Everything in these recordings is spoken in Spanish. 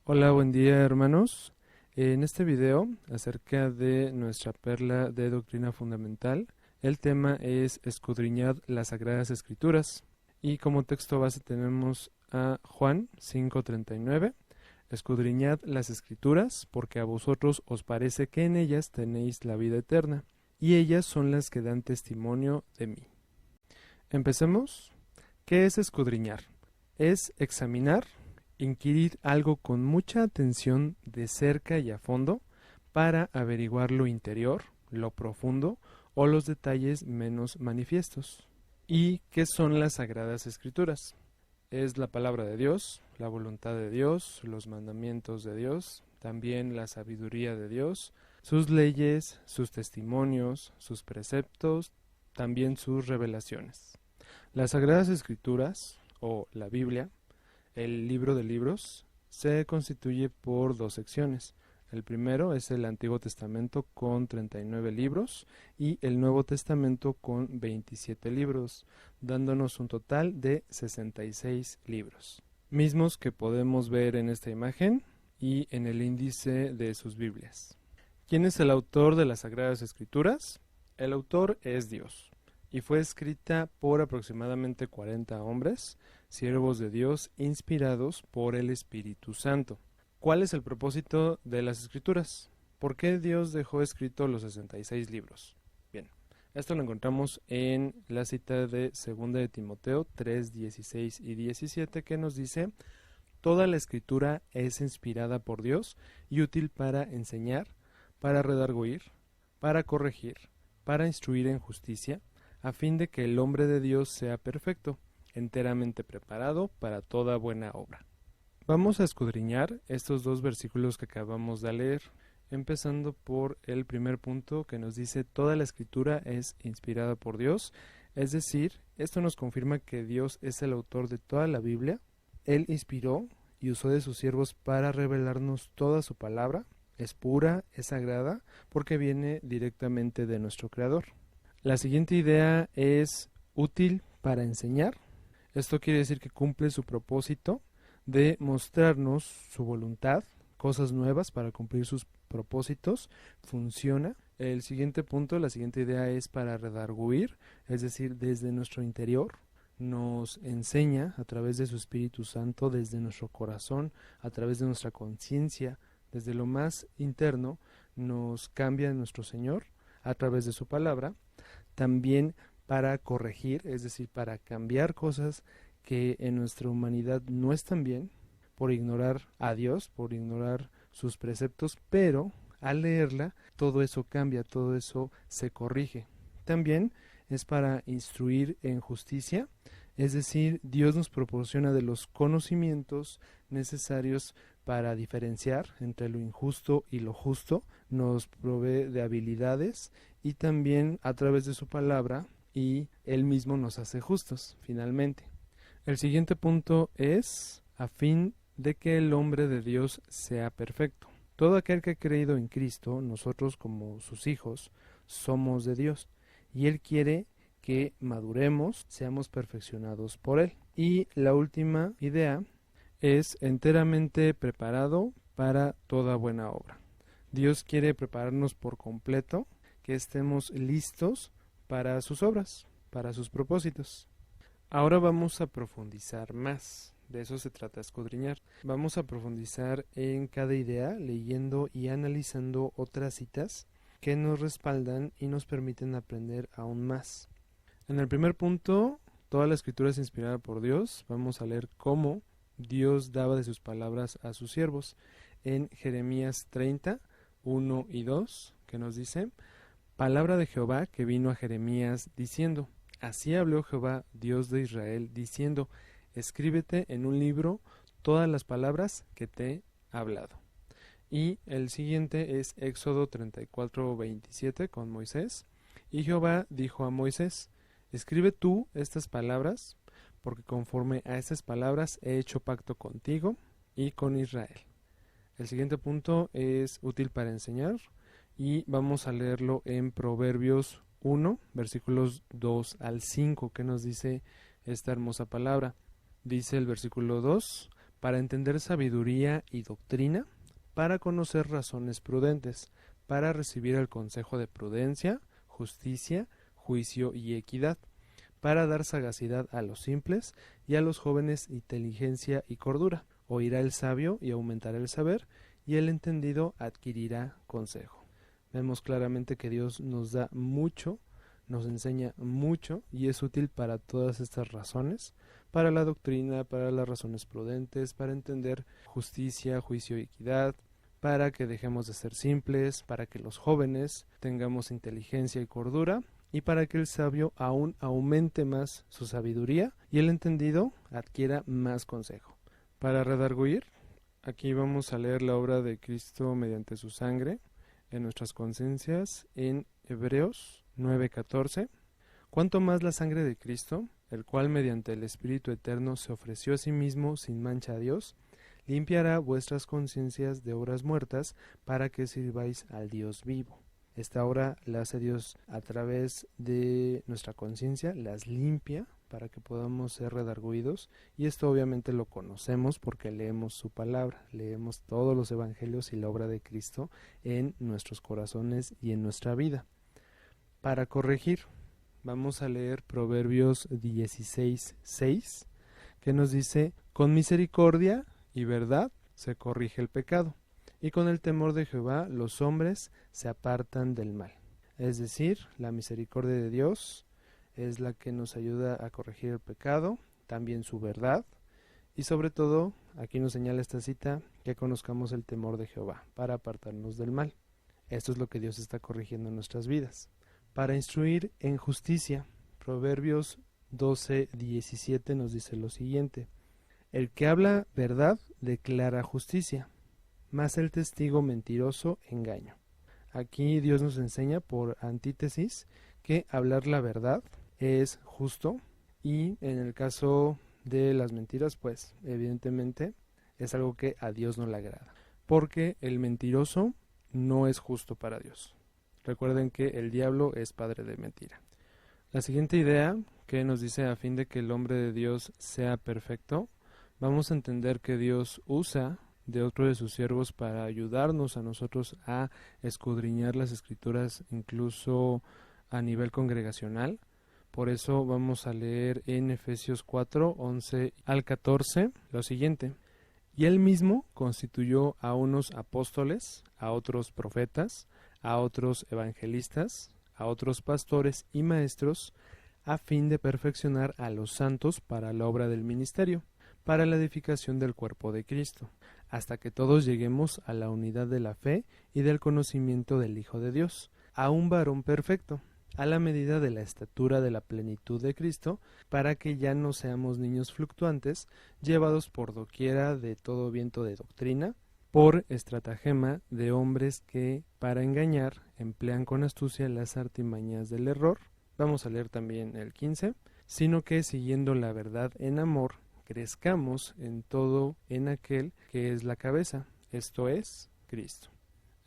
Hola, buen día hermanos. En este video acerca de nuestra perla de doctrina fundamental, el tema es escudriñad las Sagradas Escrituras y como texto base tenemos a Juan 5:39. Escudriñad las Escrituras porque a vosotros os parece que en ellas tenéis la vida eterna y ellas son las que dan testimonio de mí. Empecemos. ¿Qué es escudriñar? Es examinar, inquirir algo con mucha atención de cerca y a fondo para averiguar lo interior, lo profundo o los detalles menos manifiestos. ¿Y qué son las Sagradas Escrituras? Es la palabra de Dios, la voluntad de Dios, los mandamientos de Dios, también la sabiduría de Dios, sus leyes, sus testimonios, sus preceptos, también sus revelaciones. Las Sagradas Escrituras, o la Biblia, el libro de libros, se constituye por dos secciones. El primero es el Antiguo Testamento con 39 libros y el Nuevo Testamento con 27 libros, dándonos un total de 66 libros, mismos que podemos ver en esta imagen y en el índice de sus Biblias. ¿Quién es el autor de las Sagradas Escrituras? El autor es Dios y fue escrita por aproximadamente 40 hombres, siervos de Dios inspirados por el Espíritu Santo. ¿Cuál es el propósito de las Escrituras? ¿Por qué Dios dejó escrito los 66 libros? Bien, esto lo encontramos en la cita de 2 de Timoteo 3, 16 y 17 que nos dice: toda la Escritura es inspirada por Dios y útil para enseñar, para redarguir, para corregir, para instruir en justicia, a fin de que el hombre de Dios sea perfecto, enteramente preparado para toda buena obra. Vamos a escudriñar estos dos versículos que acabamos de leer, empezando por el primer punto que nos dice toda la Escritura es inspirada por Dios, es decir, esto nos confirma que Dios es el autor de toda la Biblia. Él inspiró y usó de sus siervos para revelarnos toda su palabra, es pura, es sagrada, porque viene directamente de nuestro Creador. La siguiente idea es útil para enseñar. Esto quiere decir que cumple su propósito de mostrarnos su voluntad, cosas nuevas para cumplir sus propósitos, funciona. El siguiente punto, la siguiente idea es para redarguir, es decir, desde nuestro interior, nos enseña a través de su Espíritu Santo, desde nuestro corazón, a través de nuestra conciencia, desde lo más interno, nos cambia nuestro Señor a través de su palabra. También para corregir, es decir, para cambiar cosas que en nuestra humanidad no están bien, por ignorar a Dios, por ignorar sus preceptos, pero al leerla todo eso cambia, todo eso se corrige. También es para instruir en justicia, es decir, Dios nos proporciona de los conocimientos necesarios para diferenciar entre lo injusto y lo justo, nos provee de habilidades y también a través de su palabra, y Él mismo nos hace justos, finalmente. El siguiente punto es a fin de que el hombre de Dios sea perfecto. Todo aquel que ha creído en Cristo, nosotros como sus hijos, somos de Dios, y Él quiere que maduremos, seamos perfeccionados por Él. Y la última idea es enteramente preparado para toda buena obra. Dios quiere prepararnos por completo, que estemos listos para sus obras, para sus propósitos. Ahora vamos a profundizar más, de eso se trata escudriñar. Vamos a profundizar en cada idea, leyendo y analizando otras citas que nos respaldan y nos permiten aprender aún más. En el primer punto, toda la Escritura es inspirada por Dios. Vamos a leer cómo Dios daba de sus palabras a sus siervos en Jeremías 30, 1 y 2, que nos dice: palabra de Jehová que vino a Jeremías diciendo: así habló Jehová, Dios de Israel, diciendo: escríbete en un libro todas las palabras que te he hablado. Y el siguiente es Éxodo 34, 27 con Moisés. Y Jehová dijo a Moisés: escribe tú estas palabras, porque conforme a estas palabras he hecho pacto contigo y con Israel. El siguiente punto es útil para enseñar y vamos a leerlo en Proverbios 1, versículos 2 al 5, que nos dice esta hermosa palabra. Dice el versículo 2: para entender sabiduría y doctrina, para conocer razones prudentes, para recibir el consejo de prudencia, justicia, juicio y equidad, para dar sagacidad a los simples y a los jóvenes inteligencia y cordura. Oirá el sabio y aumentará el saber, y el entendido adquirirá consejo. Vemos claramente que Dios nos da mucho, nos enseña mucho y es útil para todas estas razones, para la doctrina, para las razones prudentes, para entender justicia, juicio y equidad, para que dejemos de ser simples, para que los jóvenes tengamos inteligencia y cordura, y para que el sabio aún aumente más su sabiduría y el entendido adquiera más consejo. Para redarguir, aquí vamos a leer la obra de Cristo mediante su sangre en nuestras conciencias en Hebreos 9:14. Cuanto más la sangre de Cristo, el cual mediante el Espíritu Eterno se ofreció a sí mismo sin mancha a Dios, limpiará vuestras conciencias de obras muertas para que sirváis al Dios vivo. Esta obra la hace Dios a través de nuestra conciencia, las limpia para que podamos ser redarguidos, y esto obviamente lo conocemos porque leemos su palabra, leemos todos los evangelios y la obra de Cristo en nuestros corazones y en nuestra vida. Para corregir, vamos a leer Proverbios 16:6, que nos dice: con misericordia y verdad se corrige el pecado, y con el temor de Jehová los hombres se apartan del mal. Es decir, la misericordia de Dios es la que nos ayuda a corregir el pecado, también su verdad, y sobre todo, aquí nos señala esta cita, que conozcamos el temor de Jehová para apartarnos del mal. Esto es lo que Dios está corrigiendo en nuestras vidas. Para instruir en justicia, Proverbios 12:17 nos dice lo siguiente: el que habla verdad declara justicia, mas el testigo mentiroso engaño. Aquí Dios nos enseña por antítesis que hablar la verdad es justo, y en el caso de las mentiras, pues evidentemente es algo que a Dios no le agrada, porque el mentiroso no es justo para Dios. Recuerden que el diablo es padre de mentira. La siguiente idea que nos dice: a fin de que el hombre de Dios sea perfecto, vamos a entender que Dios usa de otro de sus siervos para ayudarnos a nosotros a escudriñar las escrituras, incluso a nivel congregacional. Por eso vamos a leer en Efesios 4:11 al 14 lo siguiente: y él mismo constituyó a unos apóstoles, a otros profetas, a otros evangelistas, a otros pastores y maestros, a fin de perfeccionar a los santos para la obra del ministerio, para la edificación del cuerpo de Cristo, hasta que todos lleguemos a la unidad de la fe y del conocimiento del Hijo de Dios, a un varón perfecto, a la medida de la estatura de la plenitud de Cristo, para que ya no seamos niños fluctuantes, llevados por doquiera de todo viento de doctrina, por estratagema de hombres que, para engañar, emplean con astucia las artimañas del error. Vamos a leer también el 15, sino que siguiendo la verdad en amor, crezcamos en todo en aquel que es la cabeza, esto es, Cristo.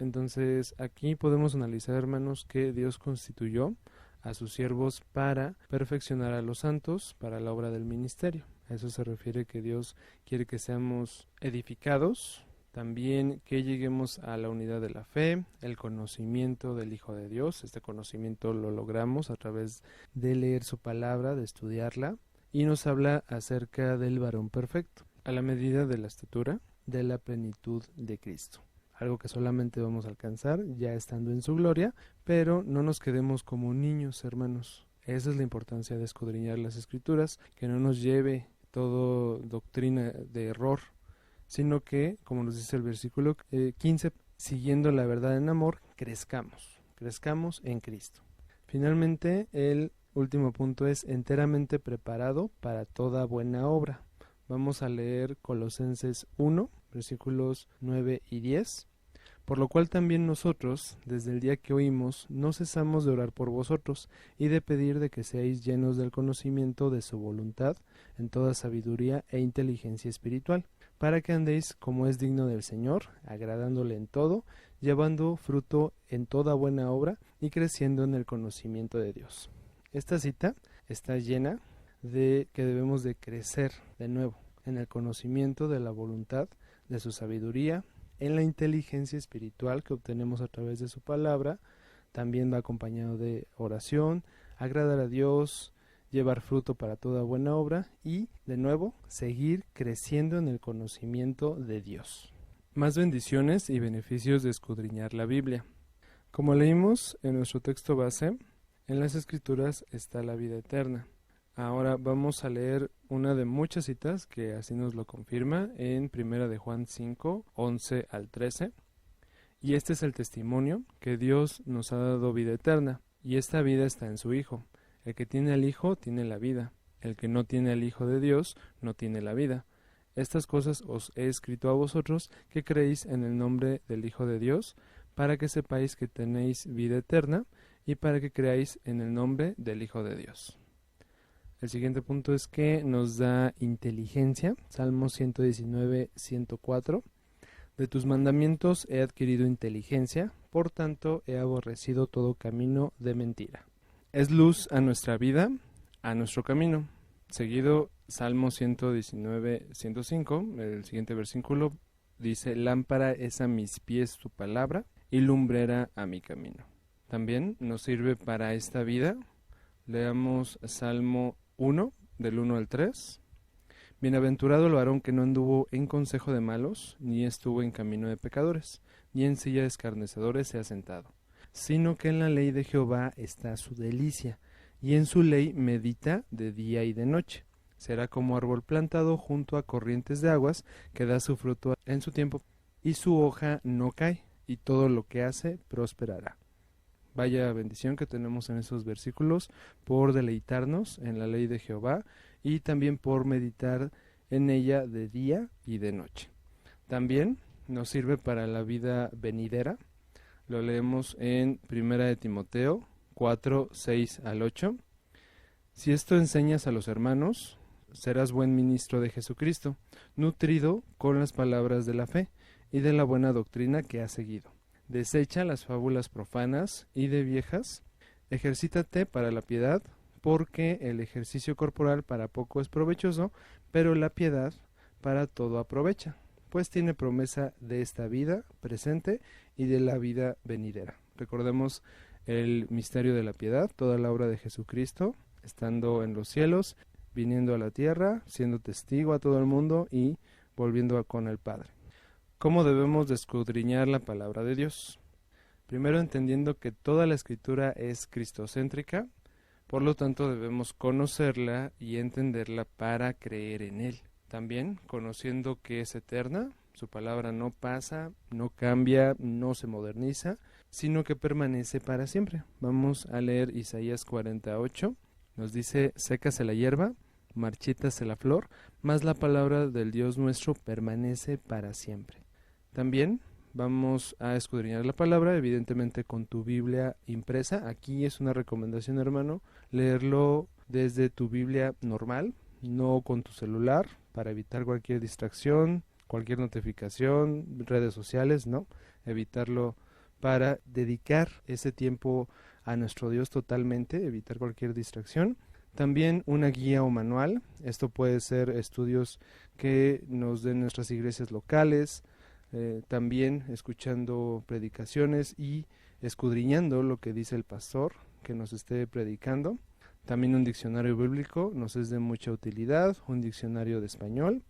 Entonces aquí podemos analizar, hermanos, que Dios constituyó a sus siervos para perfeccionar a los santos para la obra del ministerio. A eso se refiere que Dios quiere que seamos edificados, también que lleguemos a la unidad de la fe, el conocimiento del Hijo de Dios. Este conocimiento lo logramos a través de leer su palabra, de estudiarla, y nos habla acerca del varón perfecto, a la medida de la estatura de la plenitud de Cristo. Algo que solamente vamos a alcanzar ya estando en su gloria, pero no nos quedemos como niños, hermanos. Esa es la importancia de escudriñar las Escrituras, que no nos lleve todo doctrina de error, sino que, como nos dice el versículo 15, siguiendo la verdad en amor, crezcamos en Cristo. Finalmente, el último punto es enteramente preparado para toda buena obra. Vamos a leer Colosenses 1, versículos 9 y 10. Por lo cual también nosotros, desde el día que oímos, no cesamos de orar por vosotros y de pedir de que seáis llenos del conocimiento de su voluntad en toda sabiduría e inteligencia espiritual, para que andéis como es digno del Señor, agradándole en todo, llevando fruto en toda buena obra y creciendo en el conocimiento de Dios. Esta cita está llena de que debemos de crecer de nuevo. en el conocimiento de la voluntad, de su sabiduría, en la inteligencia espiritual que obtenemos a través de su palabra. También va acompañado de oración, agradar a Dios, llevar fruto para toda buena obra y, de nuevo, seguir creciendo en el conocimiento de Dios. Más bendiciones y beneficios de escudriñar la Biblia. Como leímos en nuestro texto base, en las Escrituras está la vida eterna. Ahora vamos a leer una de muchas citas que así nos lo confirma en 1 de Juan 5, 11 al 13. Y este es el testimonio que Dios nos ha dado vida eterna, y esta vida está en su Hijo. El que tiene al Hijo tiene la vida. El que no tiene al Hijo de Dios no tiene la vida. Estas cosas os he escrito a vosotros que creéis en el nombre del Hijo de Dios, para que sepáis que tenéis vida eterna y para que creáis en el nombre del Hijo de Dios. El siguiente punto es que nos da inteligencia. Salmo 119, 104. De tus mandamientos he adquirido inteligencia, por tanto he aborrecido todo camino de mentira. Es luz a nuestra vida, a nuestro camino. Seguido, Salmo 119, 105, el siguiente versículo dice: lámpara es a mis pies tu palabra y lumbrera a mi camino. También nos sirve para esta vida. Leamos Salmo 1, del 1 al 3. Bienaventurado el varón que no anduvo en consejo de malos, ni estuvo en camino de pecadores, ni en silla de escarnecedores se ha sentado, sino que en la ley de Jehová está su delicia, y en su ley medita de día y de noche. Será como árbol plantado junto a corrientes de aguas, que da su fruto en su tiempo, y su hoja no cae, y todo lo que hace prosperará. Vaya bendición que tenemos en esos versículos por deleitarnos en la ley de Jehová y también por meditar en ella de día y de noche. También nos sirve para la vida venidera. Lo leemos en 1 de Timoteo 4, 6 al 8. Si esto enseñas a los hermanos, serás buen ministro de Jesucristo, nutrido con las palabras de la fe y de la buena doctrina que has seguido. Desecha las fábulas profanas y de viejas, ejercítate para la piedad, porque el ejercicio corporal para poco es provechoso, pero la piedad para todo aprovecha, pues tiene promesa de esta vida presente y de la vida venidera. Recordemos el misterio de la piedad, toda la obra de Jesucristo, estando en los cielos, viniendo a la tierra, siendo testigo a todo el mundo y volviendo con el Padre. ¿Cómo debemos de escudriñar la palabra de Dios? Primero, entendiendo que toda la Escritura es cristocéntrica, por lo tanto debemos conocerla y entenderla para creer en Él. También conociendo que es eterna, su palabra no pasa, no cambia, no se moderniza, sino que permanece para siempre. Vamos a leer Isaías 48, nos dice: sécase la hierba, marchítase la flor, mas la palabra del Dios nuestro permanece para siempre. También vamos a escudriñar la palabra, evidentemente con tu Biblia impresa. Aquí es una recomendación, hermano, leerlo desde tu Biblia normal, no con tu celular, para evitar cualquier distracción, cualquier notificación, redes sociales, no, evitarlo para dedicar ese tiempo a nuestro Dios totalmente, evitar cualquier distracción. También una guía o manual, esto puede ser estudios que nos den nuestras iglesias locales, también escuchando predicaciones y escudriñando lo que dice el pastor que nos esté predicando. También un diccionario bíblico nos es de mucha utilidad, un diccionario de español,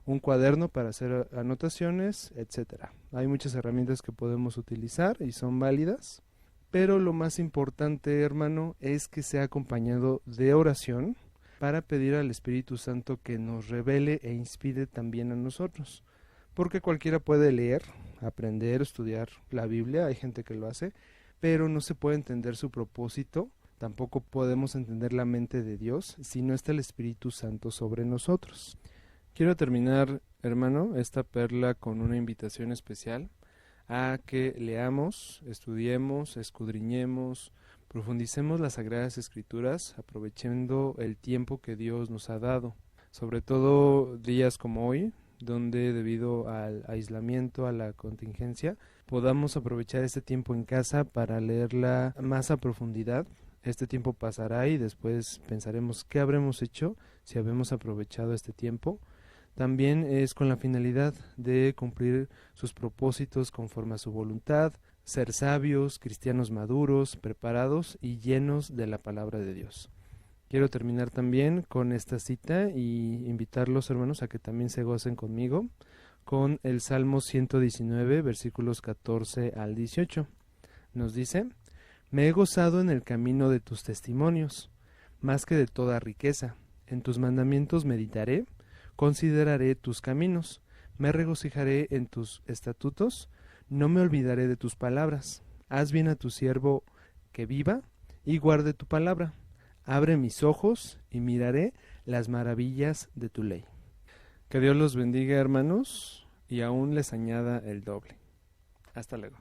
un cuaderno para hacer anotaciones, etcétera. Hay muchas herramientas que podemos utilizar y son válidas, pero lo más importante, hermano, es que sea acompañado de oración para pedir al Espíritu Santo que nos revele e inspire también a nosotros. Porque cualquiera puede leer, aprender, estudiar la Biblia, hay gente que lo hace, pero no se puede entender su propósito, tampoco podemos entender la mente de Dios si no está el Espíritu Santo sobre nosotros. Quiero terminar, hermano, esta perla con una invitación especial a que leamos, estudiemos, escudriñemos, profundicemos las Sagradas Escrituras, aprovechando el tiempo que Dios nos ha dado, sobre todo días como hoy, donde debido al aislamiento, a la contingencia, podamos aprovechar este tiempo en casa para leerla más a profundidad. Este tiempo pasará y después pensaremos qué habremos hecho si habemos aprovechado este tiempo. También es con la finalidad de cumplir sus propósitos conforme a su voluntad, ser sabios, cristianos maduros, preparados y llenos de la palabra de Dios. Quiero terminar también con esta cita y invitarlos, hermanos, a que también se gocen conmigo con el Salmo 119, versículos 14 al 18. Nos dice: Me he gozado en el camino de tus testimonios, más que de toda riqueza. En tus mandamientos meditaré, consideraré tus caminos, me regocijaré en tus estatutos, no me olvidaré de tus palabras. Haz bien a tu siervo que viva y guarde tu palabra. Abre mis ojos y miraré las maravillas de tu ley. Que Dios los bendiga, hermanos, y aún les añada el doble. Hasta luego.